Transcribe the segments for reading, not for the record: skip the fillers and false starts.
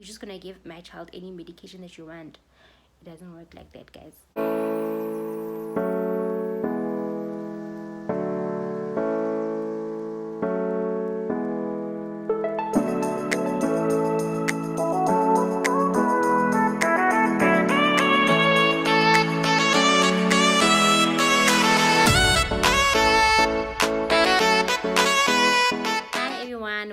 you're just gonna give my child any medication that you want. It doesn't work like that, guys.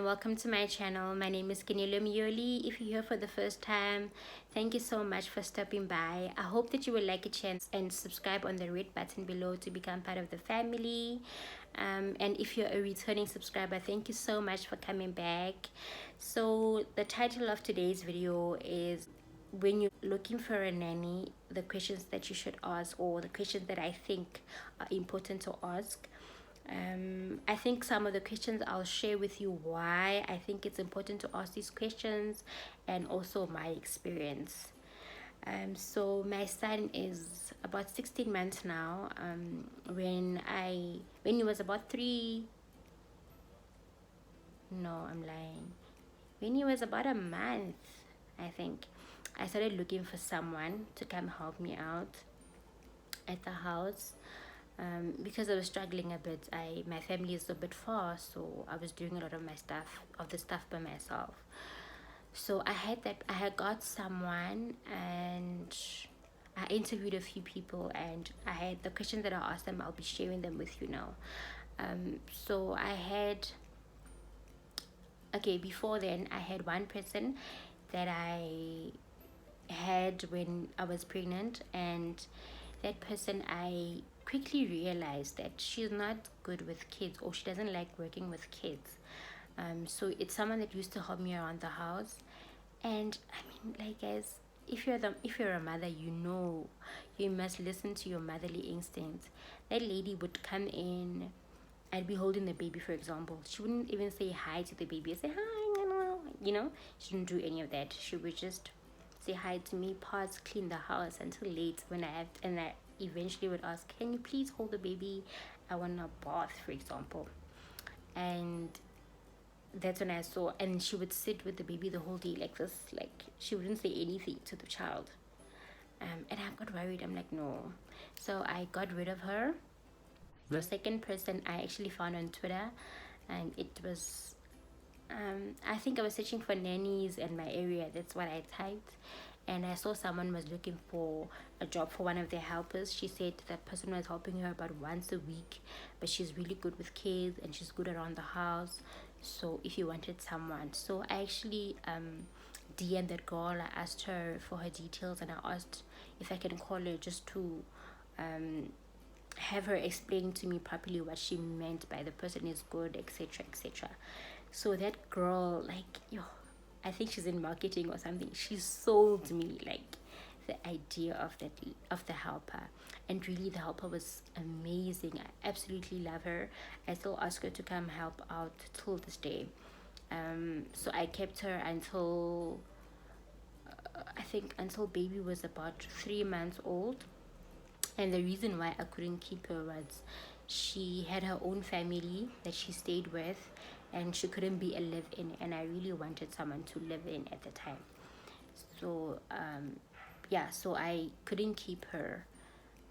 Welcome to my channel. My name is Keneiloe Myoli. If you're here for the first time, thank you so much for stopping by. I hope that you will like a chance and subscribe on the red button below to become part of the family. And if you're a returning subscriber, thank you so much for coming back. So the title of today's video is, when you're looking for a nanny, the questions that you should ask, or the questions that I think are important to ask. I think some of the questions I'll share with you why I think it's important to ask these questions, and also my experience. So my son is about 16 months now. When he was about 3, no, I'm lying. When he was about a month, I think, I started looking for someone to come help me out at the house. Because I was struggling a bit. My family is a bit far, so I was doing a lot of the stuff by myself. So I had got someone, and I interviewed a few people, and I had the questions that I asked them. I'll be sharing them with you now. So I had, okay, before then I had one person that I had when I was pregnant, and that person, I quickly realized that she's not good with kids, or she doesn't like working with kids. So it's someone that used to help me around the house. And I mean, like, guys, if you're a mother, you know you must listen to your motherly instincts. That lady would come in, I'd be holding the baby, for example. She wouldn't even say hi to the baby, say hi, she didn't do any of that. She would just say hi to me, pause, clean the house until late, when I eventually would ask, can you please hold the baby? I want a bath, for example. And that's when I saw, and she would sit with the baby the whole day like this, like she wouldn't say anything to the child. And I got worried. I'm like, no. So I got rid of her. The second person I actually found on Twitter, and it was, I think I was searching for nannies in my area. That's what I typed, and I saw someone was looking for a job for one of their helpers. She said that person was helping her about once a week, but she's really good with kids and she's good around the house. So if you wanted someone, so I actually DM'd that girl. I asked her for her details, and I asked if I can call her just to have her explain to me properly what she meant by the person is good, etc., etc. So that girl, like, yo, I think she's in marketing or something. She sold me, like, the idea of the helper. And really, the helper was amazing. I absolutely love her. I still ask her to come help out till this day. So I kept her until, I think, until baby was about 3 months old. And the reason why I couldn't keep her was she had her own family that she stayed with, and she couldn't be a live-in, and I really wanted someone to live in at the time. So yeah, so I couldn't keep her.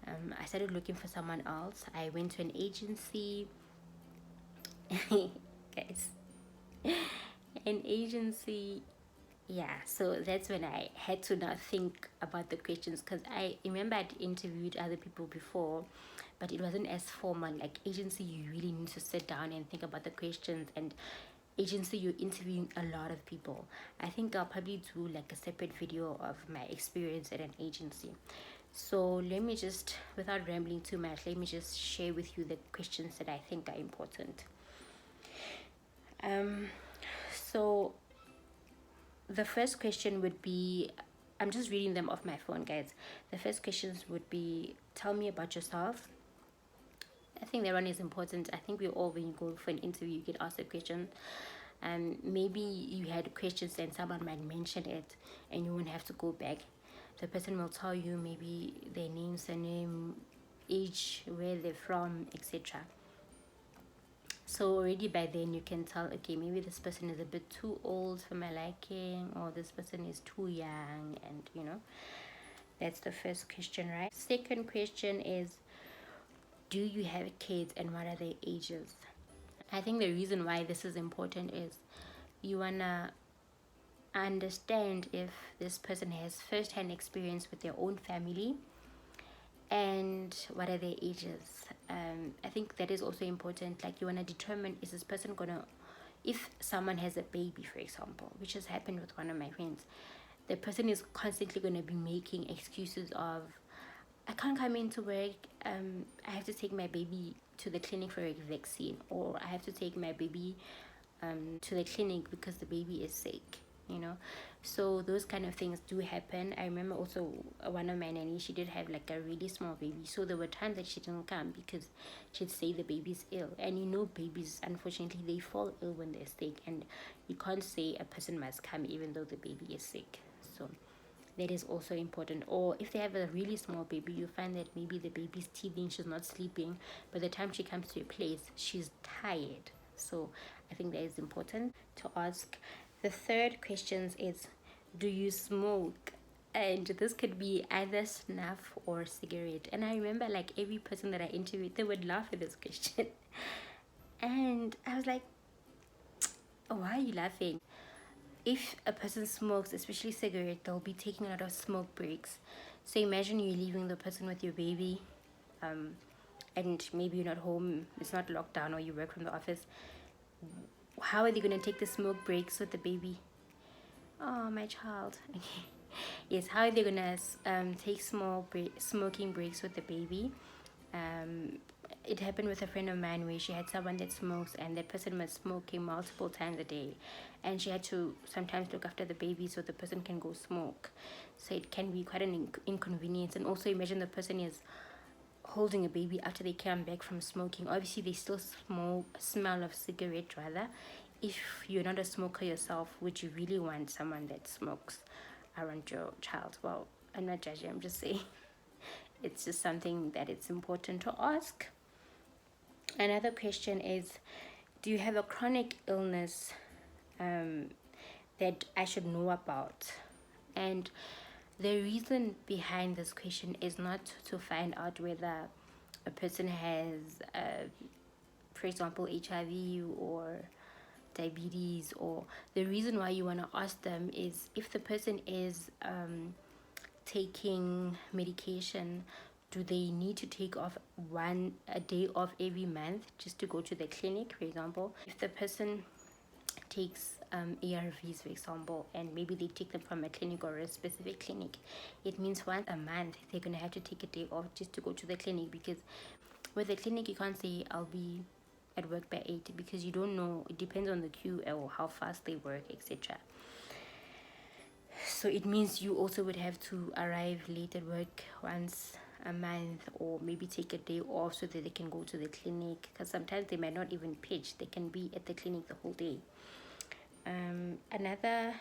I started looking for someone else. I went to an agency. Guys, an agency. Yeah, so that's when I had to now think about the questions, because I remember I'd interviewed other people before, but it wasn't as formal. Like agency, you really need to sit down and think about the questions, and agency, you're interviewing a lot of people. I think I'll probably do like a separate video of my experience at an agency. So let me just, without rambling too much, let me just share with you the questions that I think are important. So the first question would be, I'm just reading them off my phone, guys. The first questions would be, tell me about yourself. I think that one is important. I think we all, when you go for an interview, you get asked a question. Maybe you had questions and someone might mention it, and you won't have to go back. The person will tell you maybe their name, surname, age, where they're from, etc. So already by then you can tell, okay, maybe this person is a bit too old for my liking, or this person is too young. And that's the first question, right? Second question is, do you have kids and what are their ages? I think the reason why this is important is you wanna understand if this person has first-hand experience with their own family and what are their ages. I think that is also important. Like, you want to determine, is this person gonna, if someone has a baby, for example, which has happened with one of my friends, the person is constantly going to be making excuses of, I can't come into work, I have to take my baby to the clinic for a vaccine, or I have to take my baby to the clinic because the baby is sick. So those kind of things do happen. I remember also one of my nannies, she did have like a really small baby, so there were times that she didn't come because she'd say the baby's ill. And babies, unfortunately, they fall ill when they're sick, and you can't say a person must come even though the baby is sick. So that is also important. Or if they have a really small baby, you find that maybe the baby's teething, she's not sleeping. By the time she comes to your place, she's tired. So I think that is important to ask. The third question is, do you smoke? And this could be either snuff or cigarette. And I remember, like, every person that I interviewed, they would laugh at this question. And I was like, oh, why are you laughing? If a person smokes, especially cigarette, they'll be taking a lot of smoke breaks. So imagine you're leaving the person with your baby, and maybe you're not home, it's not locked down, or you work from the office. How are they going to take the smoke breaks with the baby? Oh, my child. Okay. Yes, how are they going to take smoking breaks with the baby? It happened with a friend of mine where she had someone that smokes, and that person was smoking multiple times a day, and she had to sometimes look after the baby so the person can go smoke. So it can be quite an inconvenience. And also imagine the person is holding a baby after they come back from smoking. Obviously they still smell of cigarette. Rather, if you're not a smoker yourself, would you really want someone that smokes around your child? Well, I'm not judging, I'm just saying it's just something that it's important to ask. Another question is, do you have a chronic illness that I should know about? And the reason behind this question is not to find out whether a person has, for example, HIV or diabetes, or the reason why you want to ask them is if the person is taking medication, do they need to take off a day off every month just to go to the clinic, for example? If the person takes ARVs, for example, and maybe they take them from a clinic or a specific clinic, it means once a month they're going to have to take a day off just to go to the clinic, because with the clinic you can't say I'll be at work by 8, because you don't know, it depends on the queue or how fast they work, etc. So it means you also would have to arrive late at work once a month, or maybe take a day off so that they can go to the clinic, because sometimes they might not even pitch, they can be at the clinic the whole day. Another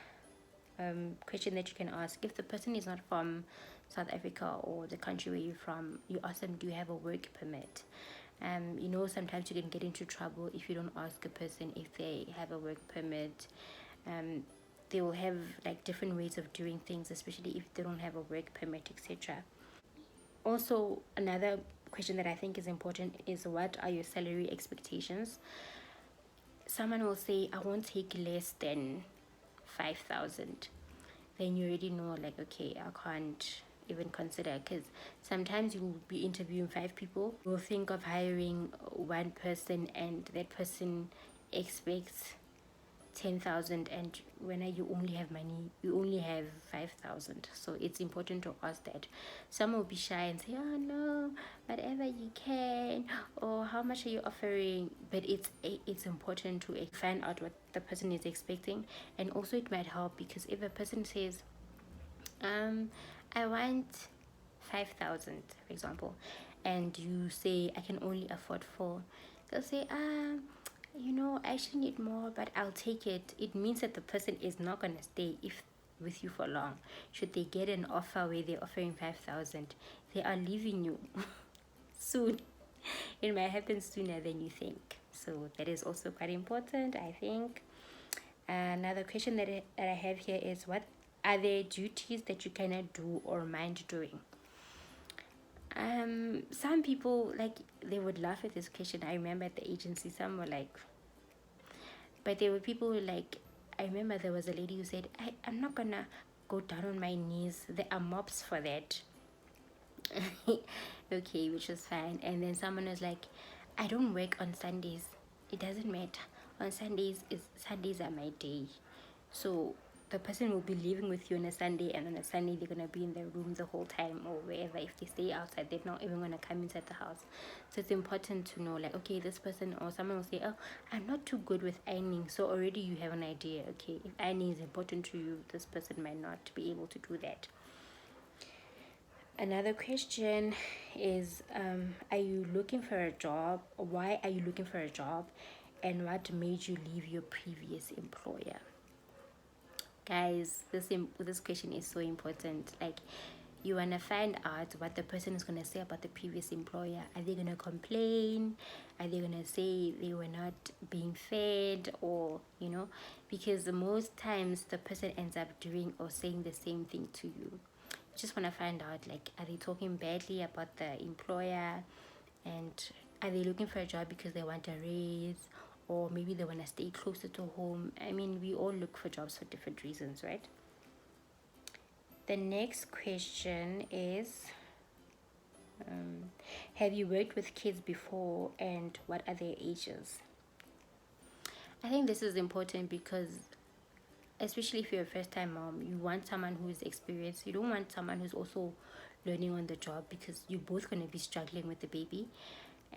question that you can ask, if the person is not from South Africa or the country where you're from, you ask them, do you have a work permit? Sometimes you can get into trouble if you don't ask a person if they have a work permit. They will have like different ways of doing things, especially if they don't have a work permit, etc. Also, another question that I think is important is, what are your salary expectations? Someone will say, I won't take less than 5,000. Then you already know, like, okay, I can't even consider, because sometimes you will be interviewing 5 people. You'll think of hiring one person, and that person expects 10,000, and when you only have money, you only have 5,000. So it's important to ask that. Some will be shy and say, oh no, whatever you can, or how much are you offering? But it's important to find out what the person is expecting. And also it might help, because if a person says, I want 5,000, for example, and you say, I can only afford 4, they'll say, I actually need more, but I'll take it. It means that the person is not going to stay with you for long. Should they get an offer where they're offering 5,000, they are leaving you soon. It might happen sooner than you think. So that is also quite important, I think. Another question that I have here is, what are there duties that you cannot do or mind doing? Some people, like, they would laugh at this question. I remember at the agency, some were like, but there were people who, like, I remember there was a lady who said, I'm not gonna go down on my knees. There are mops for that. Okay, which was fine. And then someone was like, I don't work on Sundays. It doesn't matter. On Sundays are my day. So the person will be living with you on a Sunday, and on a Sunday they're gonna be in their room the whole time or wherever. If they stay outside, they're not even gonna come inside the house. So it's important to know, like, okay, this person or someone will say, oh, I'm not too good with ironing. So already you have an idea. Okay, if ironing is important to you, this person might not be able to do that. Another question is, are you looking for a job? Why are you looking for a job? And what made you leave your previous employer? Guys, this question is so important. Like, you want to find out what the person is going to say about the previous employer. Are they going to complain? Are they going to say they were not being fed? Or, because most times the person ends up doing or saying the same thing to you. Just want to find out, like, are they talking badly about the employer, and are they looking for a job because they want a raise, or maybe they want to stay closer to home? I mean, we all look for jobs for different reasons, right? The next question is, have you worked with kids before, and what are their ages? I think this is important because, especially if you're a first time mom, you want someone who's experienced. You don't want someone who's also learning on the job, because you're both going to be struggling with the baby.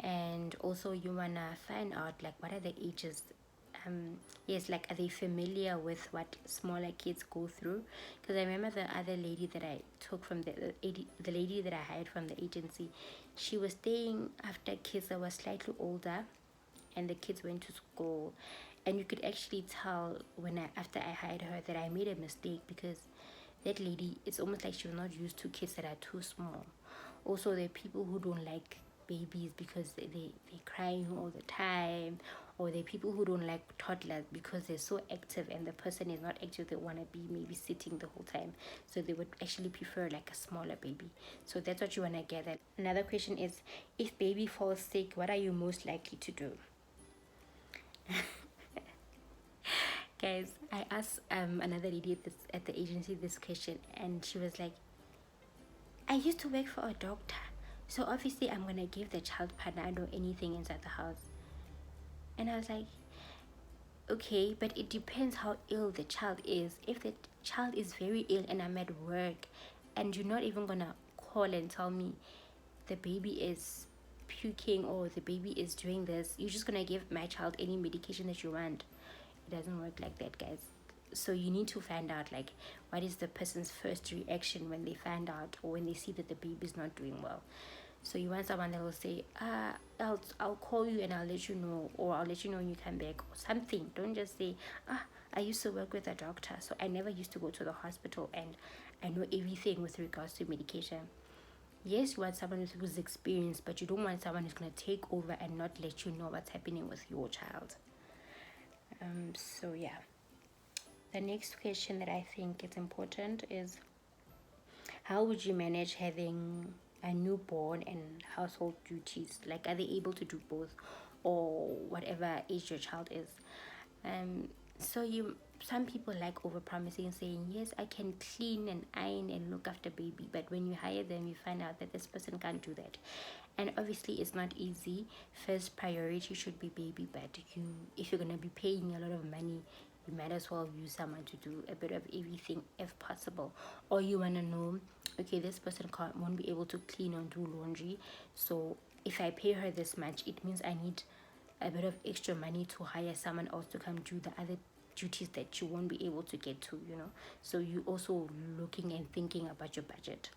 And also you want to find out, like, what are the ages. Yes, like, are they familiar with what smaller kids go through? Because I remember the other lady that I took from the lady that I hired from the agency, she was staying after kids that were slightly older, and the kids went to school. And you could actually tell after I hired her, that I made a mistake, because that lady, it's almost like she was not used to kids that are too small. Also, there are people who don't like babies because they're crying all the time, or there are people who don't like toddlers because they're so active, and the person is not active. They want to be maybe sitting the whole time, so they would actually prefer like a smaller baby. So that's what you want to get at. Another question is, if baby falls sick, what are you most likely to do? Guys, I asked another lady at the agency this question, and she was like, I used to work for a doctor, so obviously I'm gonna give the child Panado or anything inside the house. And I was like, okay, but it depends how ill the child is. If the child is very ill and I'm at work, and you're not even gonna call and tell me the baby is puking or the baby is doing this, you're just gonna give my child any medication that you want. It doesn't work like that, guys. So you need to find out, like, what is the person's first reaction when they find out, or when they see that the baby is not doing well. So you want someone that will say, I'll call you and I'll let you know, or I'll let you know when you come back, or something. Don't just say, I used to work with a doctor, so I never used to go to the hospital and I know everything with regards to medication. Yes, you want someone who's experienced, but you don't want someone who's going to take over and not let you know what's happening with your child. So yeah, the next question that I think is important is, how would you manage having a newborn and household duties? Like, are they able to do both, or whatever age your child is? So some people like over promising, saying, yes, I can clean and iron and look after baby, but when you hire them, you find out that this person can't do that. And obviously it's not easy. First priority should be baby, but if you're going to be paying a lot of money, you might as well use someone to do a bit of everything if possible. Or you want to know, okay, this person won't be able to clean or do laundry, so if I pay her this much, it means I need a bit of extra money to hire someone else to come do the other duties that you won't be able to get to. So you also looking and thinking about your budget.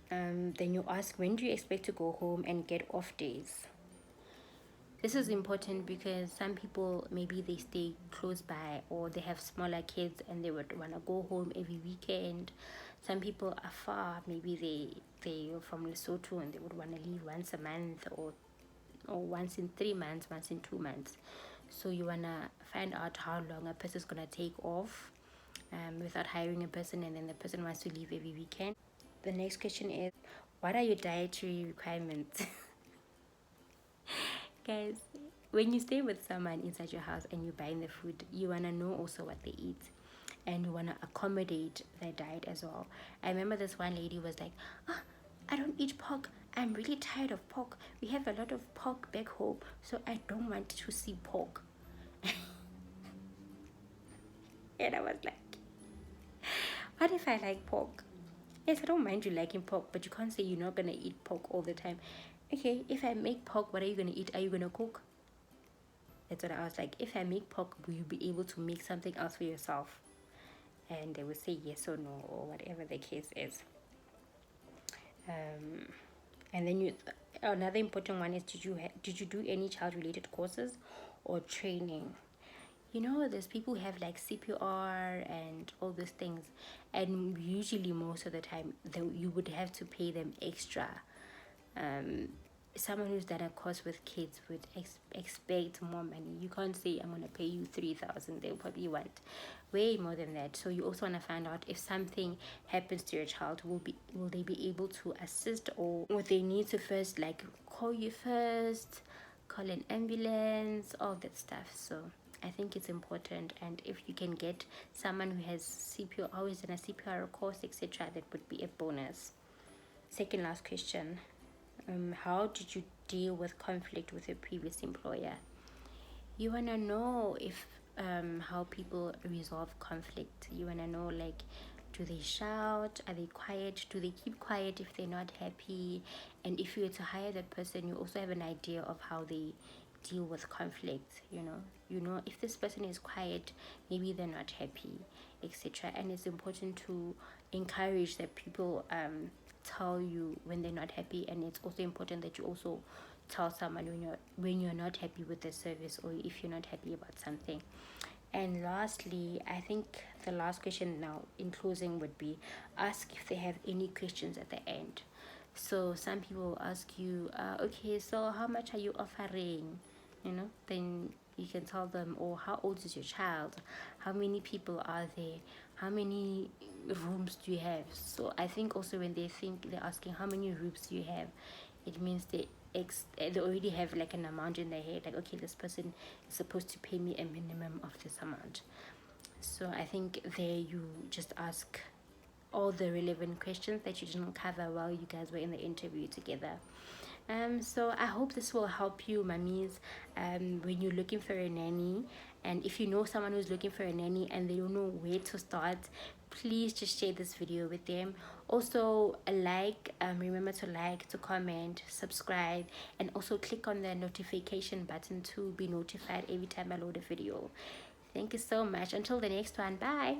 Then you ask, when do you expect to go home and get off days? This is important because some people, maybe they stay close by, or they have smaller kids and they would want to go home every weekend. Some people are far, maybe they are from Lesotho and they would want to leave once a month, or or once in 3 months, once in 2 months. So you wanna find out how long a person is gonna take off without hiring a person, and then the person wants to leave every weekend. The next question is, what are your dietary requirements? Guys, when you stay with someone inside your house and you're buying the food, you want to know also what they eat, and you want to accommodate their diet as well. I remember this one lady was like, oh, I don't eat pork. I'm really tired of pork. We have a lot of pork back home, so I don't want to see pork. And I was like, what if I like pork? Yes, I don't mind you liking pork, but you can't say you're not going to eat pork all the time. Okay, if I make pork, what are you going to eat? Are you going to cook? That's what I was like. If I make pork, will you be able to make something else for yourself? And they would say yes or no, or whatever the case is. And then another important one is, did you do any child related courses or training? You know, there's people who have like CPR and all those things, and usually most of the time you would have to pay them extra. Someone who's done a course with kids would expect more money. You can't say I'm gonna pay you 3,000. They'll probably want way more than that. So you also want to find out, if something happens to your child, will they be able to assist, or would they need to first like call you first, call an ambulance, all that stuff. So I think it's important, and if you can get someone who has CPR, always done a CPR course, etc., that would be a bonus. Second last question. How did you deal with conflict with your previous employer? You want to know if how people resolve conflict. You want to know, like, do they shout? Are they quiet? Do they keep quiet if they're not happy? And if you were to hire that person, you also have an idea of how they deal with conflict. You know if this person is quiet, maybe they're not happy, etc. And it's important to encourage that people tell you when they're not happy, and it's also important that you also tell someone when you're not happy with the service, or if you're not happy about something. And lastly, I think the last question now in closing would be, ask if they have any questions at the end. So some people ask you, okay, so how much are you offering? Then you can tell them, or how old is your child? How many people are there? How many rooms do you have? So I think also when they're asking how many rooms do you have, it means they already have like an amount in their head, like, okay, this person is supposed to pay me a minimum of this amount. So I think there you just ask all the relevant questions that you didn't cover while you guys were in the interview together. So I hope this will help you, mummies, when you're looking for a nanny. And if you know someone who's looking for a nanny and they don't know where to start, please just share this video with them. Also, remember to like, to comment, subscribe, and also click on the notification button to be notified every time I load a video. Thank you so much. Until the next one, bye.